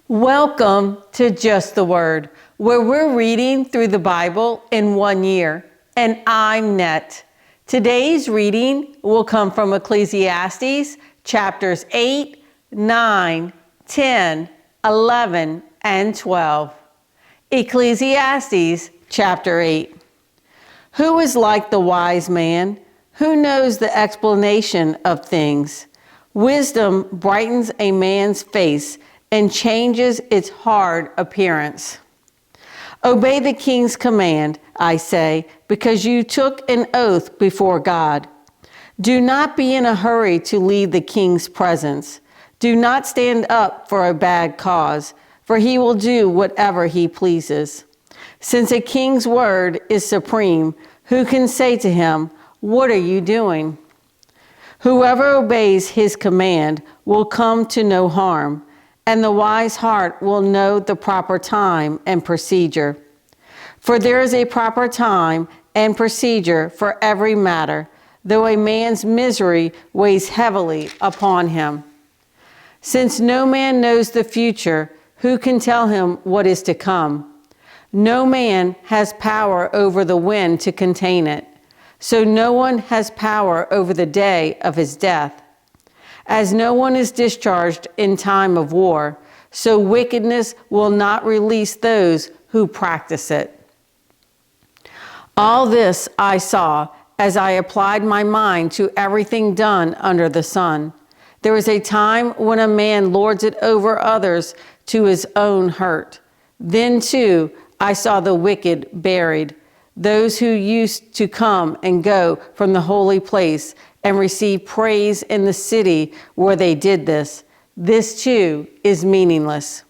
Welcome to Just the Word, where we're reading through the Bible in 1 year. And I'm Net. Today's reading will come from Ecclesiastes chapters 8, 9, 10, 11, and 12. Ecclesiastes chapter 8. Who is like the wise man? Who knows the explanation of things? Wisdom brightens a man's face and changes its hard appearance. Obey the king's command, I say, because you took an oath before God. Do not be in a hurry to leave the king's presence. Do not stand up for a bad cause, for he will do whatever he pleases. Since a king's word is supreme, who can say to him, "What are you doing?" Whoever obeys his command will come to no harm, and the wise heart will know the proper time and procedure. For there is a proper time and procedure for every matter, though a man's misery weighs heavily upon him. Since no man knows the future, who can tell him what is to come? No man has power over the wind to contain it, so no one has power over the day of his death. As no one is discharged in time of war, so wickedness will not release those who practice it. All this I saw as I applied my mind to everything done under the sun. There is a time when a man lords it over others to his own hurt. Then too I saw the wicked buried, those who used to come and go from the holy place and receive praise in the city where they did this. This too is meaningless.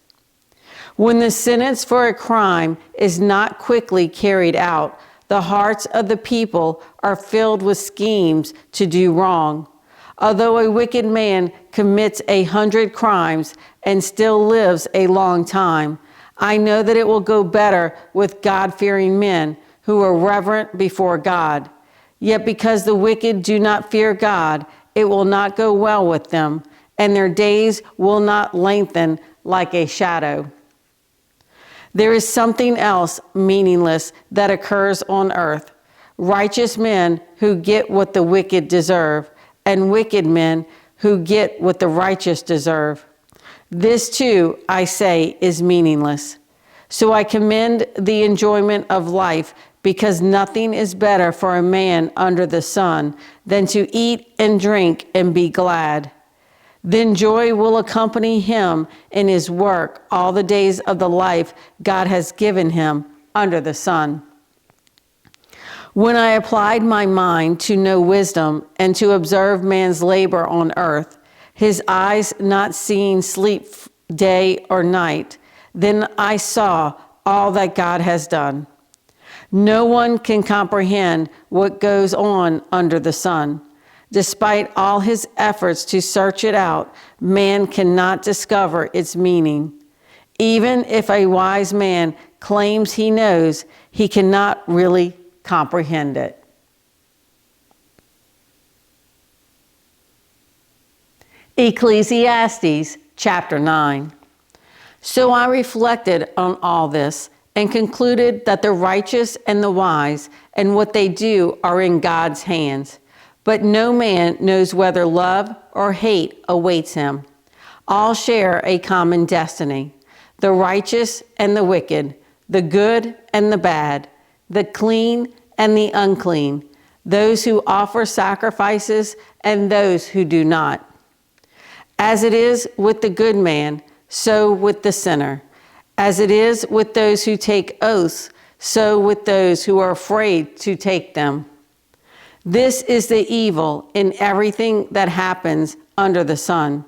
When the sentence for a crime is not quickly carried out, the hearts of the people are filled with schemes to do wrong. Although a wicked man commits 100 crimes and still lives a long time, I know that it will go better with God-fearing men who are reverent before God. Yet because the wicked do not fear God, it will not go well with them, and their days will not lengthen like a shadow. There is something else meaningless that occurs on earth: righteous men who get what the wicked deserve, and wicked men who get what the righteous deserve. This too, I say, is meaningless. So I commend the enjoyment of life, because nothing is better for a man under the sun than to eat and drink and be glad. Then joy will accompany him in his work all the days of the life God has given him under the sun. When I applied my mind to know wisdom and to observe man's labor on earth, his eyes not seeing sleep day or night, then I saw all that God has done. No one can comprehend what goes on under the sun. Despite all his efforts to search it out, man cannot discover its meaning. Even if a wise man claims he knows, he cannot really comprehend it. Ecclesiastes chapter 9. So I reflected on all this and concluded that the righteous and the wise and what they do are in God's hands. But no man knows whether love or hate awaits him. All share a common destiny: the righteous and the wicked, the good and the bad, the clean and the unclean, those who offer sacrifices and those who do not. As it is with the good man, so with the sinner. As it is with those who take oaths, so with those who are afraid to take them. This is the evil in everything that happens under the sun.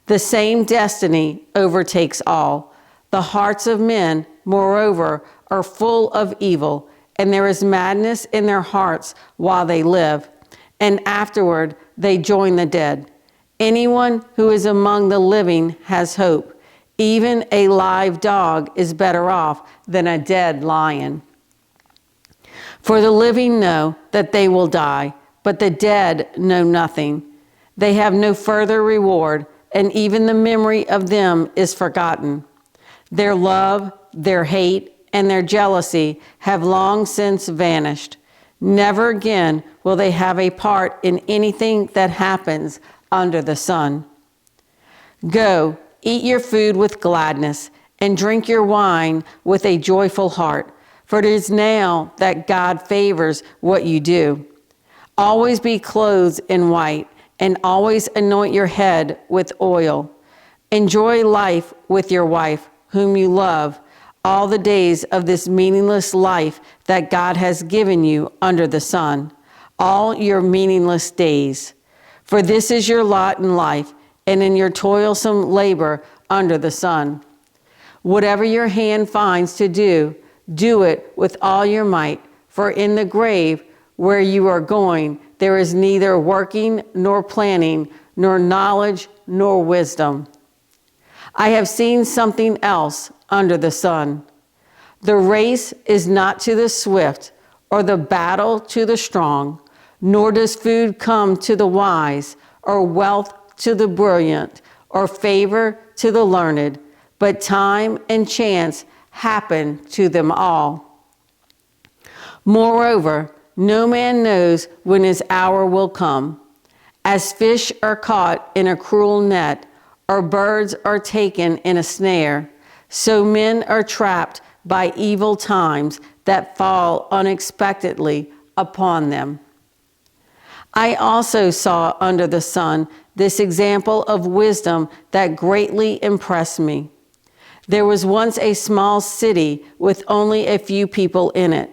The same destiny overtakes all. The hearts of men, moreover, are full of evil, and there is madness in their hearts while they live, and afterward they join the dead. Anyone who is among the living has hope. Even a live dog is better off than a dead lion. For the living know that they will die, but the dead know nothing. They have no further reward, and even the memory of them is forgotten. Their love, their hate, and their jealousy have long since vanished. Never again will they have a part in anything that happens under the sun. Go, eat your food with gladness, and drink your wine with a joyful heart, for it is now that God favors what you do. Always be clothed in white, and always anoint your head with oil. Enjoy life with your wife, whom you love, all the days of this meaningless life that God has given you under the sun, all your meaningless days. For this is your lot in life, and in your toilsome labor under the sun. Whatever your hand finds to do, do it with all your might, for in the grave where you are going, there is neither working nor planning, nor knowledge nor wisdom. I have seen something else under the sun. The race is not to the swift, or the battle to the strong, nor does food come to the wise, or wealth to the brilliant, or favor to the learned, but time and chance happen to them all. Moreover, no man knows when his hour will come. As fish are caught in a cruel net, or birds are taken in a snare, so men are trapped by evil times that fall unexpectedly upon them. I also saw under the sun this example of wisdom that greatly impressed me. There was once a small city with only a few people in it,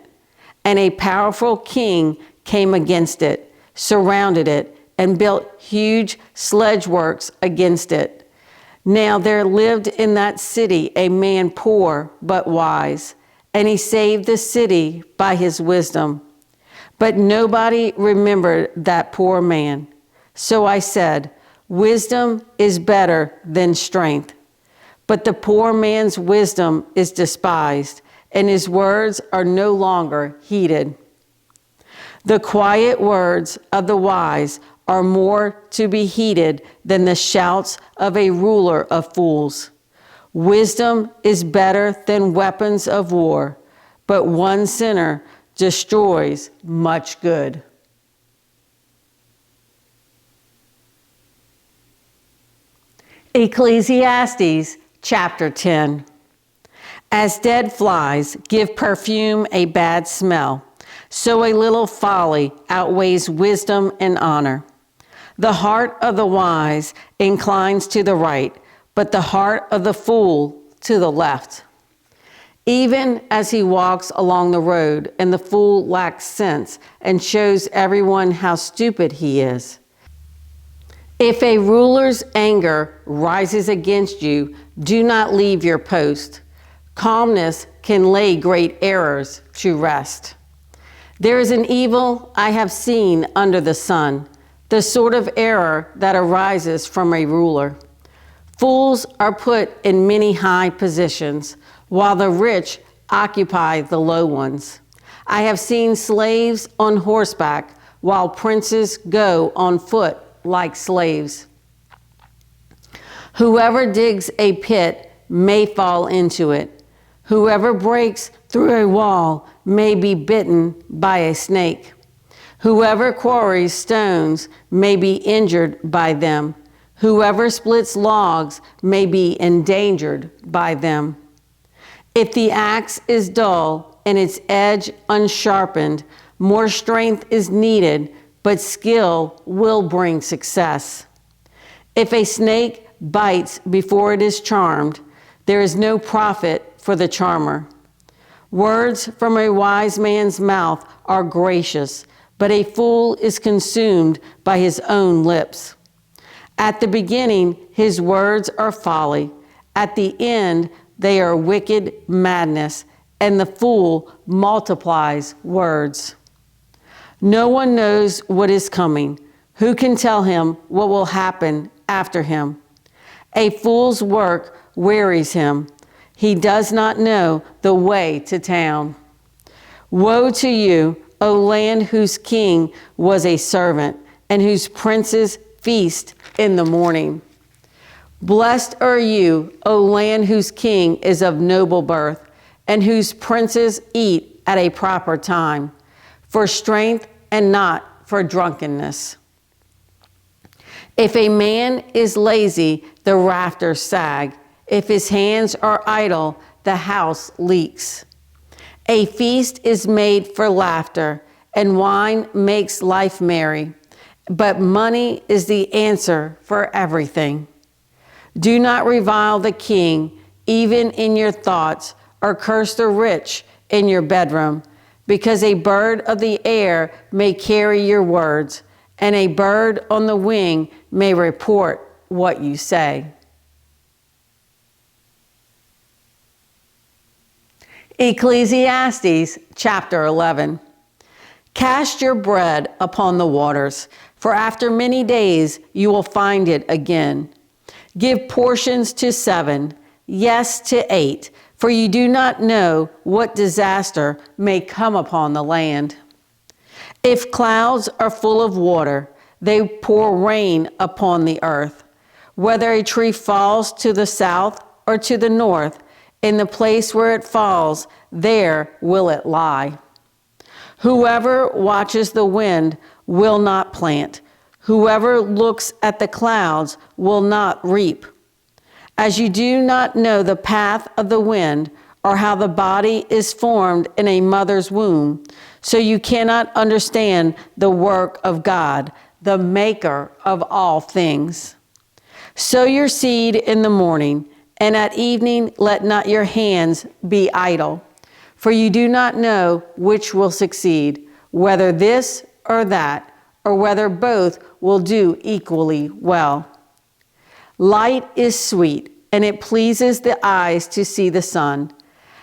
and a powerful king came against it, surrounded it, and built huge sledge works against it. Now there lived in that city a man poor but wise, and he saved the city by his wisdom. But nobody remembered that poor man. So I said, wisdom is better than strength. But the poor man's wisdom is despised, and his words are no longer heeded. The quiet words of the wise are more to be heeded than the shouts of a ruler of fools. Wisdom is better than weapons of war, but one sinner destroys much good. Ecclesiastes chapter 10. As dead flies give perfume a bad smell, so a little folly outweighs wisdom and honor. The heart of the wise inclines to the right, but the heart of the fool to the left. Even as he walks along the road, and the fool lacks sense and shows everyone how stupid he is. If a ruler's anger rises against you, do not leave your post. Calmness can lay great errors to rest. There is an evil I have seen under the sun, the sort of error that arises from a ruler. Fools are put in many high positions, while the rich occupy the low ones. I have seen slaves on horseback, while princes go on foot like slaves. Whoever digs a pit may fall into it. Whoever breaks through a wall may be bitten by a snake. Whoever quarries stones may be injured by them. Whoever splits logs may be endangered by them. If the axe is dull and its edge unsharpened, more strength is needed, but skill will bring success. If a snake bites before it is charmed, there is no profit for the charmer. Words from a wise man's mouth are gracious, but a fool is consumed by his own lips. At the beginning, his words are folly. At the end, they are wicked madness, and the fool multiplies words. No one knows what is coming. Who can tell him what will happen after him? A fool's work wearies him. He does not know the way to town. Woe to you, O land whose king was a servant, and whose princes feast in the morning. Blessed are you, O land whose king is of noble birth, and whose princes eat at a proper time, for strength and not for drunkenness. If a man is lazy, the rafters sag. If his hands are idle, the house leaks. A feast is made for laughter, and wine makes life merry, but money is the answer for everything. Do not revile the king, even in your thoughts, or curse the rich in your bedroom, because a bird of the air may carry your words, and a bird on the wing may report what you say. Ecclesiastes chapter 11. Cast your bread upon the waters, for after many days you will find it again. Give portions to 7, yes to 8, for you do not know what disaster may come upon the land. If clouds are full of water, they pour rain upon the earth. Whether a tree falls to the south or to the north, in the place where it falls, there will it lie. Whoever watches the wind will not plant. Whoever looks at the clouds will not reap. As you do not know the path of the wind, or how the body is formed in a mother's womb, so you cannot understand the work of God, the maker of all things. Sow your seed in the morning, and at evening let not your hands be idle. For you do not know which will succeed, whether this or that, or whether both will do equally well. Light is sweet, and it pleases the eyes to see the sun.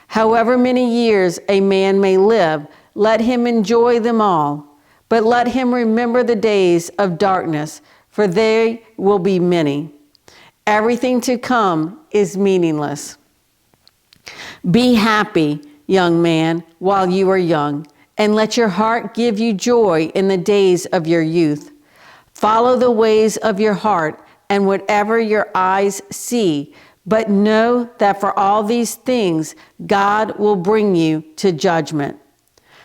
However many years a man may live, let him enjoy them all. But let him remember the days of darkness, for they will be many. Everything to come is meaningless. Be happy, young man, while you are young, and let your heart give you joy in the days of your youth. Follow the ways of your heart and whatever your eyes see, but know that for all these things God will bring you to judgment.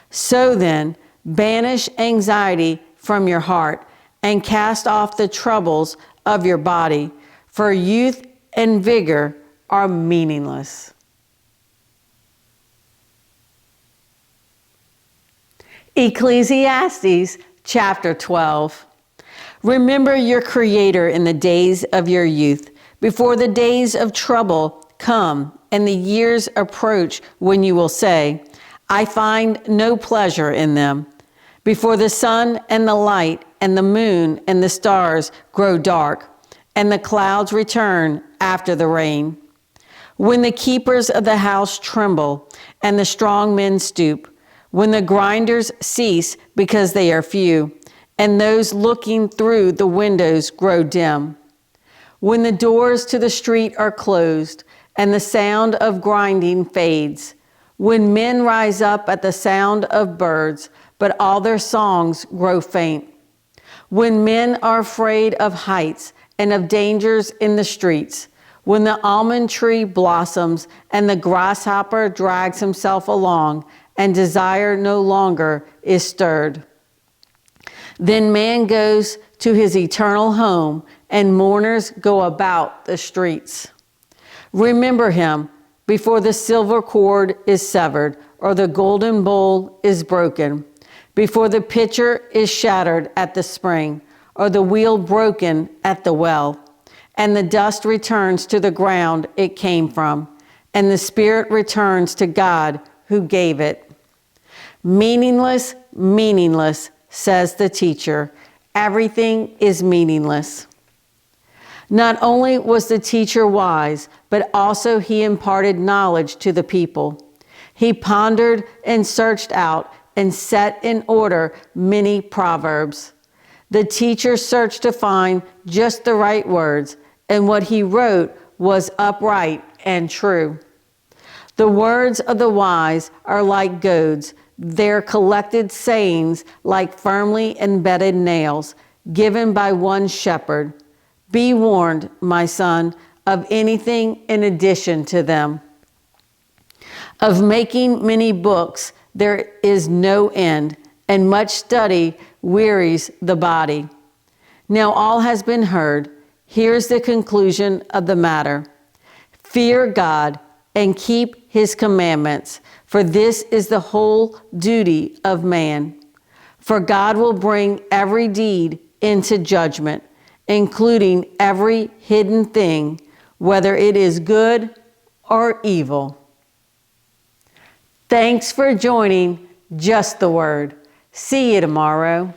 So then, banish anxiety from your heart and cast off the troubles of your body, for youth and vigor are meaningless. Ecclesiastes chapter 12. Remember your Creator in the days of your youth, before the days of trouble come and the years approach when you will say, I find no pleasure in them. Before the sun and the light and the moon and the stars grow dark, and the clouds return after the rain. When the keepers of the house tremble and the strong men stoop, when the grinders cease because they are few, and those looking through the windows grow dim. When the doors to the street are closed and the sound of grinding fades, when men rise up at the sound of birds, but all their songs grow faint. When men are afraid of heights and of dangers in the streets, when the almond tree blossoms and the grasshopper drags himself along, and desire no longer is stirred. Then man goes to his eternal home, and mourners go about the streets. Remember him before the silver cord is severed, or the golden bowl is broken, before the pitcher is shattered at the spring, or the wheel broken at the well, and the dust returns to the ground it came from, and the spirit returns to God who gave it. Meaningless, meaningless, says the teacher. Everything is meaningless. Not only was the teacher wise, but also he imparted knowledge to the people. He pondered and searched out and set in order many proverbs. The teacher searched to find just the right words, and what he wrote was upright and true. The words of the wise are like goads, their collected sayings like firmly embedded nails, given by one shepherd. Be warned, my son, of anything in addition to them. Of making many books there is no end, and much study wearies the body. Now all has been heard. Here's the conclusion of the matter. Fear God and keep his commandments, for this is the whole duty of man. For God will bring every deed into judgment, including every hidden thing, whether it is good or evil. Thanks for joining Just the Word. See you tomorrow.